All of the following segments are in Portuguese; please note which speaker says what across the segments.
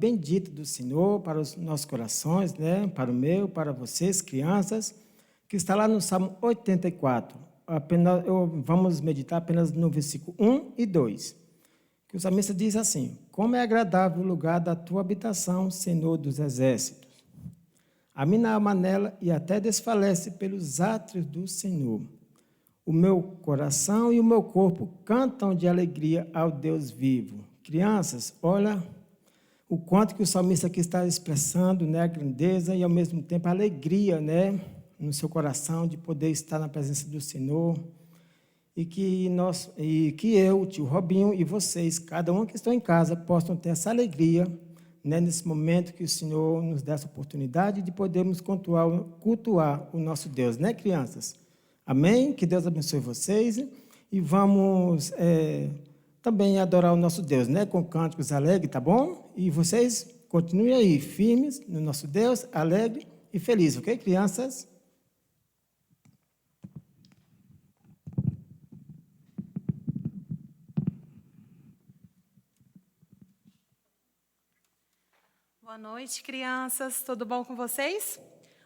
Speaker 1: bendita do Senhor para os nossos corações, né? Para o meu, para vocês, crianças, que está lá no Salmo 84. Vamos meditar apenas no versículo 1 e 2. Que o salmista diz assim: como é agradável o lugar da tua habitação, Senhor dos exércitos. A minha alma anela e até desfalece pelos átrios do Senhor. O meu coração e o meu corpo cantam de alegria ao Deus vivo. Crianças, olha o quanto que o salmista aqui está expressando, né, a grandeza e, ao mesmo tempo, a alegria, né, no seu coração de poder estar na presença do Senhor. E que eu, o tio Robinho e vocês, cada um que estão em casa, possam ter essa alegria, né, nesse momento que o Senhor nos dá essa oportunidade de podermos cultuar o nosso Deus, né, crianças? Amém? Que Deus abençoe vocês e vamos também adorar o nosso Deus, né, com cânticos alegres, tá bom? E vocês continuem aí, firmes no nosso Deus, alegre e feliz, ok, crianças?
Speaker 2: Boa noite, crianças. Tudo bom com vocês?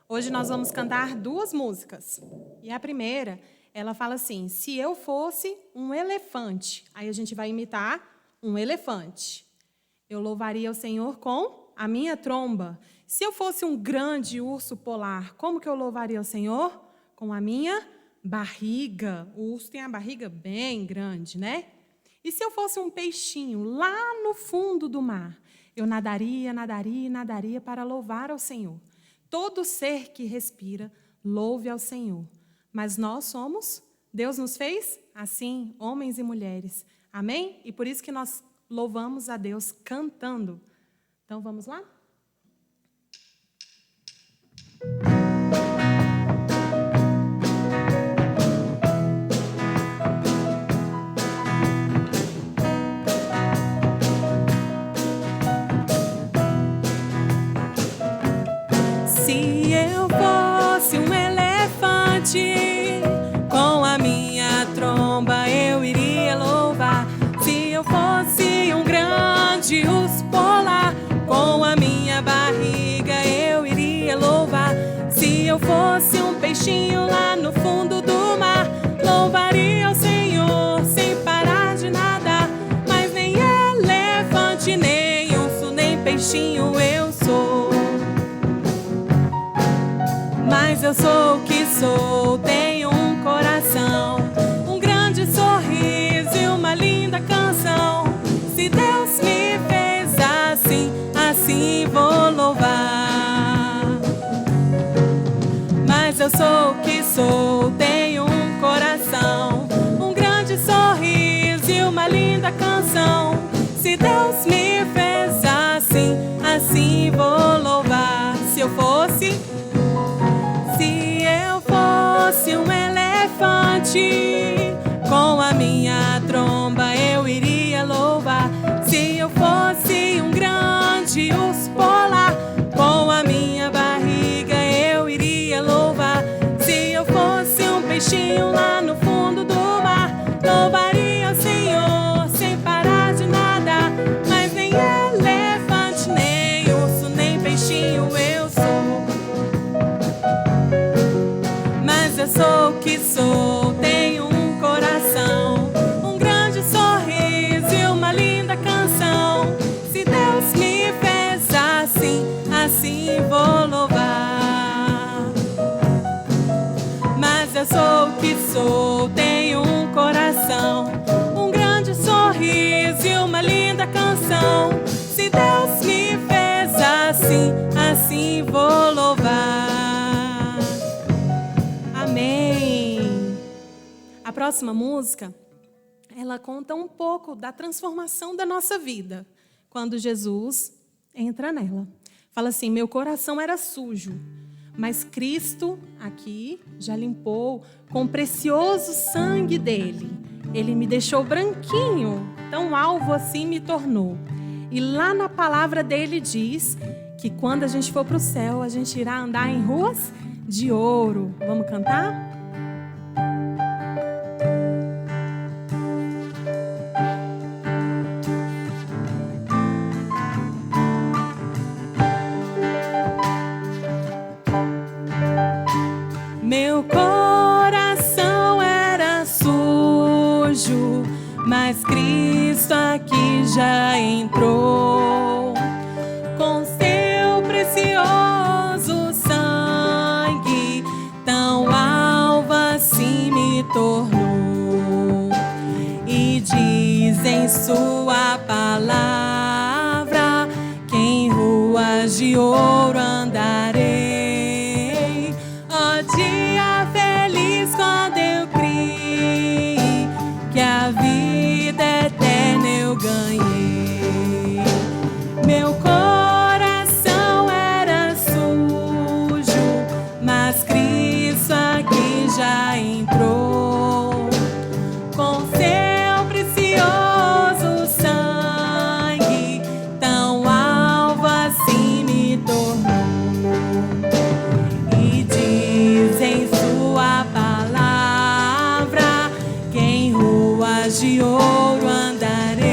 Speaker 2: Hoje nós vamos cantar 2 músicas. E a primeira, ela fala assim: se eu fosse um elefante, aí a gente vai imitar um elefante. Eu louvaria o Senhor com a minha tromba. Se eu fosse um grande urso polar, como que eu louvaria o Senhor? Com a minha barriga. O urso tem a barriga bem grande, né? E se eu fosse um peixinho lá no fundo do mar, eu nadaria, nadaria e nadaria para louvar ao Senhor. Todo ser que respira, louve ao Senhor. Mas nós somos, Deus nos fez assim, homens e mulheres. Amém? E por isso que nós louvamos a Deus cantando. Então, vamos lá? Se eu fosse um elefante, com a minha tromba eu iria louvar. Se eu fosse um grande urso polar, com a minha barriga eu iria louvar. Se eu fosse um peixinho lá no fundo do mar, louvaria ao Senhor sem parar de nadar. Mas nem elefante, nem urso, nem peixinho eu sou. Mas eu sou o que sou, tenho um coração, um grande sorriso e uma linda canção. Se Deus me fez assim, assim vou louvar. Mas eu sou o que sou, tenho um coração, um grande sorriso e uma linda canção. Se Deus me fez assim, assim vou louvar. Se eu fosse um elefante, com a minha tromba eu iria louvar. Se eu fosse um grande urso polar, com a minha barriga eu iria louvar. Se eu fosse um peixinho lá no fundo do mar, louvaria ao Senhor sem parar de nadar. Mas nem elefante, nem urso, nem peixinho eu sou. Mas eu sou o que sou, tenho um coração, um grande sorriso e uma linda canção. Se Deus me fez assim, assim vou louvar. Mas eu sou o que sou, tenho um coração, um grande sorriso e uma linda canção. Se Deus me fez assim, assim vou louvar. Amém. A próxima música, ela conta um pouco da transformação da nossa vida, quando Jesus entra nela. Fala assim: meu coração era sujo, mas Cristo aqui já limpou com o precioso sangue dele. Ele me deixou branquinho, tão alvo assim me tornou. E lá na palavra dele diz que quando a gente for para o céu, a gente irá andar em ruas de ouro. Vamos cantar? de ouro andarei. Ó dia feliz quando eu criei que a vida eterna eu ganhei. Meu coração era sujo, mas Cristo aqui já entrou. Com seu precioso sangue, tão alvo assim me tornou. E diz em sua palavra que em ruas de ouro andarei.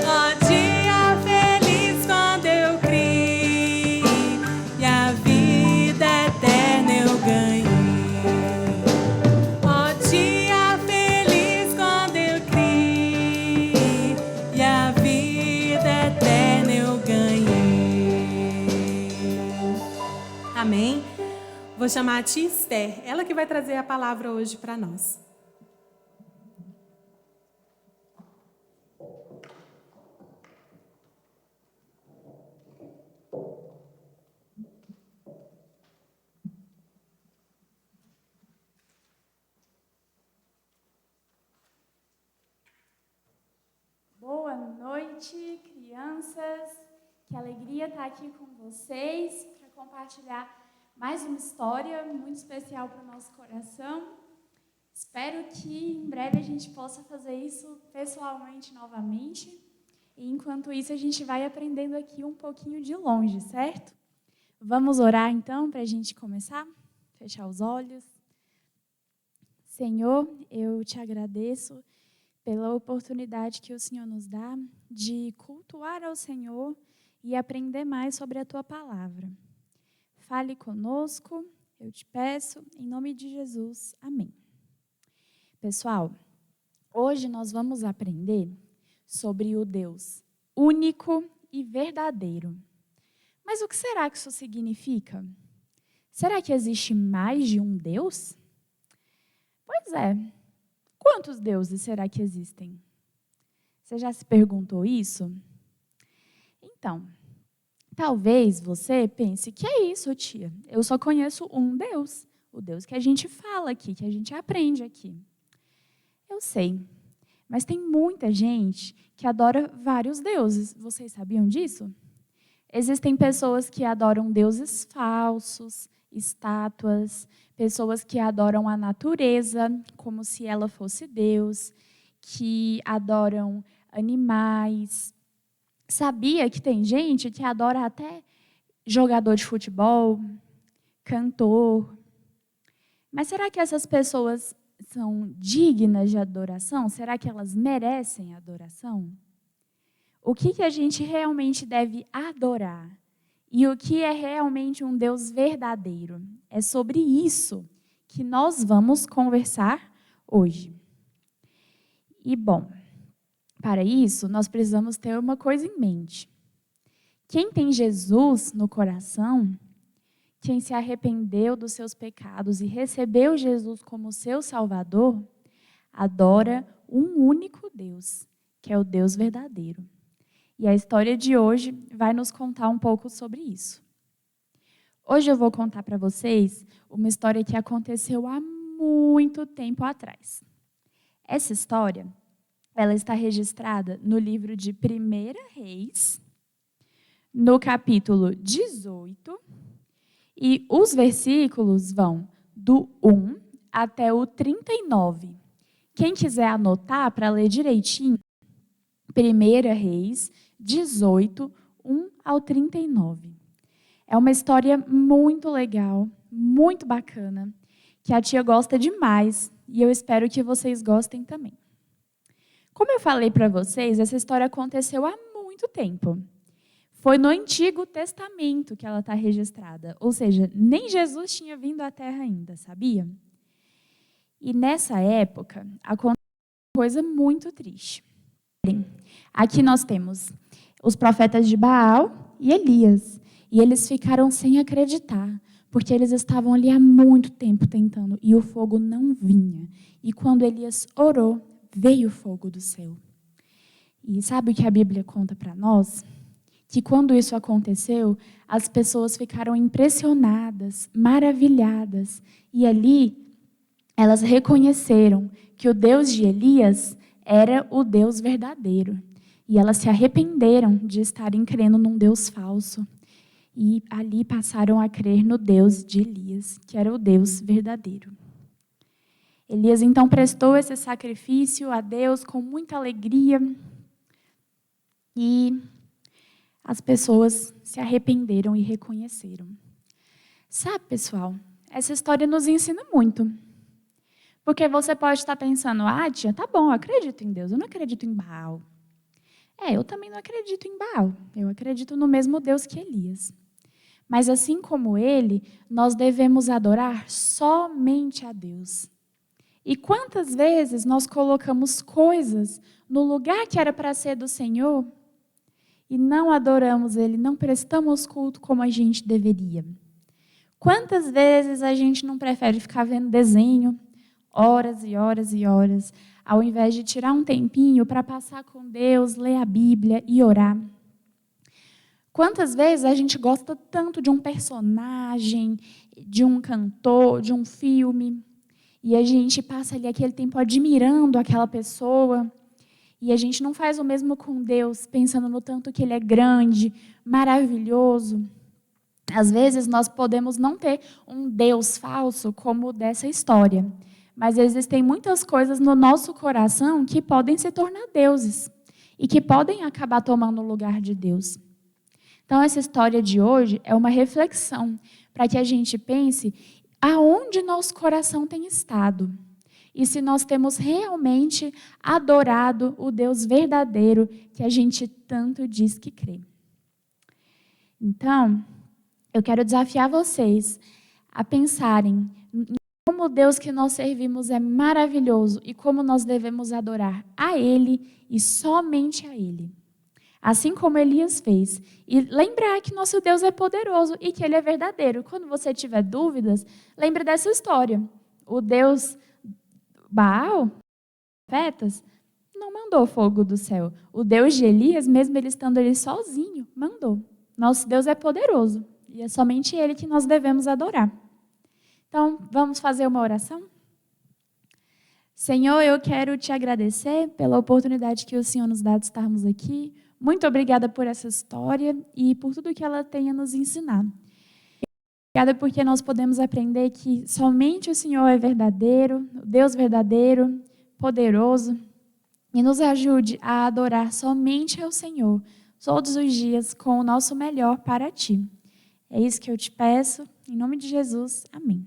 Speaker 2: Ó dia feliz quando eu criei e a vida eterna eu ganhei. Ó dia feliz quando eu criei e a vida eterna eu ganhei. Amém? Vou chamar a tia Esther, ela que vai trazer a palavra hoje para nós.
Speaker 3: Boa noite, crianças. Que alegria estar aqui com vocês para compartilhar mais uma história muito especial para o nosso coração. Espero que em breve a gente possa fazer isso pessoalmente novamente. E enquanto isso, a gente vai aprendendo aqui um pouquinho de longe, certo? Vamos orar então para a gente começar? Fechar os olhos. Senhor, eu te agradeço pela oportunidade que o Senhor nos dá de cultuar ao Senhor e aprender mais sobre a Tua palavra. Fale conosco, eu te peço, em nome de Jesus. Amém. Pessoal, hoje nós vamos aprender sobre o Deus único e verdadeiro. Mas o que será que isso significa? Será que existe mais de um Deus? Pois é. Quantos deuses será que existem? Você já se perguntou isso? Então, talvez você pense que é isso, tia. Eu só conheço um Deus, o Deus que a gente fala aqui, que a gente aprende aqui. Eu sei, mas tem muita gente que adora vários deuses. Vocês sabiam disso? Existem pessoas que adoram deuses falsos, estátuas, pessoas que adoram a natureza como se ela fosse Deus, que adoram animais. Sabia que tem gente que adora até jogador de futebol, cantor. Mas será que essas pessoas são dignas de adoração? Será que elas merecem adoração? O que a gente realmente deve adorar? E o que é realmente um Deus verdadeiro? É sobre isso que nós vamos conversar hoje. E, bom, para isso, nós precisamos ter uma coisa em mente. Quem tem Jesus no coração, quem se arrependeu dos seus pecados e recebeu Jesus como seu Salvador, adora um único Deus, que é o Deus verdadeiro. E a história de hoje vai nos contar um pouco sobre isso. Hoje eu vou contar para vocês uma história que aconteceu há muito tempo atrás. Essa história, ela está registrada no livro de 1 Reis, no capítulo 18, e os versículos vão do 1 até o 39. Quem quiser anotar para ler direitinho, 1 Reis 18, 1 ao 39. É uma história muito legal, muito bacana, que a tia gosta demais e eu espero que vocês gostem também. Como eu falei para vocês, essa história aconteceu há muito tempo. Foi no Antigo Testamento que ela está registrada, ou seja, nem Jesus tinha vindo à Terra ainda, sabia? E nessa época, aconteceu uma coisa muito triste. Aqui nós temos os profetas de Baal e Elias. E eles ficaram sem acreditar, porque eles estavam ali há muito tempo tentando, e o fogo não vinha. E quando Elias orou, veio o fogo do céu. E sabe o que a Bíblia conta para nós? que quando isso aconteceu, as pessoas ficaram impressionadas, maravilhadas, e ali elas reconheceram que o Deus de Elias era o Deus verdadeiro. E elas se arrependeram de estarem crendo num Deus falso. E ali passaram a crer no Deus de Elias, que era o Deus verdadeiro. Elias então prestou esse sacrifício a Deus com muita alegria. E as pessoas se arrependeram e reconheceram. Sabe, pessoal, essa história nos ensina muito. Porque você pode estar pensando, tia, tá bom, eu acredito em Deus, eu não acredito em Baal. Eu também não acredito em Baal, eu acredito no mesmo Deus que Elias. Mas assim como ele, nós devemos adorar somente a Deus. E quantas vezes nós colocamos coisas no lugar que era para ser do Senhor e não adoramos Ele, não prestamos culto como a gente deveria? Quantas vezes a gente não prefere ficar vendo desenho horas e horas e horas, ao invés de tirar um tempinho para passar com Deus, ler a Bíblia e orar? Quantas vezes a gente gosta tanto de um personagem, de um cantor, de um filme, e a gente passa ali aquele tempo admirando aquela pessoa, e a gente não faz o mesmo com Deus, pensando no tanto que Ele é grande, maravilhoso. Às vezes nós podemos não ter um Deus falso como o dessa história, mas existem muitas coisas no nosso coração que podem se tornar deuses e que podem acabar tomando o lugar de Deus. Então, essa história de hoje é uma reflexão para que a gente pense aonde nosso coração tem estado e se nós temos realmente adorado o Deus verdadeiro que a gente tanto diz que crê. Então, eu quero desafiar vocês a pensarem em como o Deus que nós servimos é maravilhoso e como nós devemos adorar a Ele e somente a Ele. Assim como Elias fez. E lembrar que nosso Deus é poderoso e que Ele é verdadeiro. Quando você tiver dúvidas, lembre dessa história. O Deus Baal, profetas, não mandou fogo do céu. O Deus de Elias, mesmo ele estando ali sozinho, mandou. Nosso Deus é poderoso. E é somente Ele que nós devemos adorar. Então, vamos fazer uma oração? Senhor, eu quero te agradecer pela oportunidade que o Senhor nos dá de estarmos aqui. Muito obrigada por essa história e por tudo que ela tem a nos ensinar. Obrigada porque nós podemos aprender que somente o Senhor é verdadeiro, o Deus verdadeiro, poderoso, e nos ajude a adorar somente ao Senhor, todos os dias, com o nosso melhor para Ti. É isso que eu te peço, em nome de Jesus, amém.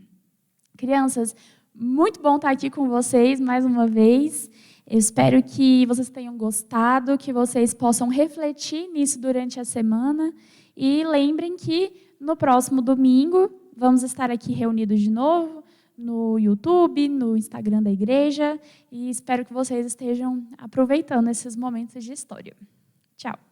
Speaker 3: Crianças, muito bom estar aqui com vocês mais uma vez. Eu espero que vocês tenham gostado, que vocês possam refletir nisso durante a semana. E lembrem que no próximo domingo vamos estar aqui reunidos de novo no YouTube, no Instagram da igreja. E espero que vocês estejam aproveitando esses momentos de história. Tchau!